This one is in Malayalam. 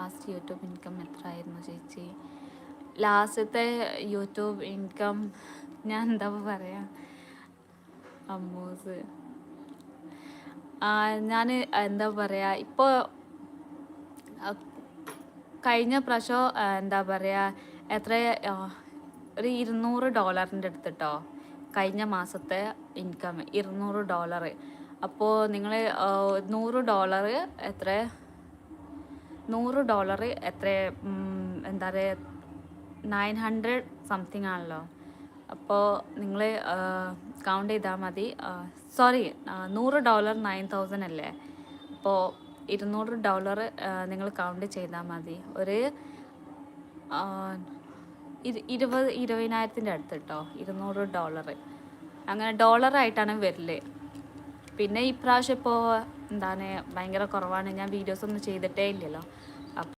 ലാസ്റ്റ് യൂട്യൂബ് ഇൻകം എത്ര ആയിരുന്നു ചേച്ചി? ലാസ്റ്റത്തെ യൂട്യൂബ് ഇൻകം ഞാൻ എന്താ പറയുക, അമ്മൂസ് ഞാൻ എന്താ പറയുക, ഇപ്പോൾ കഴിഞ്ഞ പ്രാവശ്യം എന്താ പറയുക എത്ര ഒരു $200 അടുത്തിട്ടോ കഴിഞ്ഞ മാസത്തെ ഇൻകം $200. അപ്പോൾ നിങ്ങൾ $100 എത്ര, $100 എത്ര, എന്താ പറയുക 900 സംതിങ് ആണല്ലോ. അപ്പോൾ നിങ്ങൾ കൗണ്ട് ചെയ്താൽ മതി. സോറി, $100 9,000 അല്ലേ. അപ്പോൾ $200 നിങ്ങൾ കൗണ്ട് ചെയ്താൽ മതി. ഒരു 20,000-20,000 അടുത്ത് കേട്ടോ $200. അങ്ങനെ ഡോളറായിട്ടാണ് വരല്. പിന്നെ ഇപ്രാവശ്യം ഇപ്പോൾ എന്താണ് ഭയങ്കര കുറവാണ്, ഞാൻ വീഡിയോസൊന്നും ചെയ്തിട്ടേ ഇല്ലല്ലോ.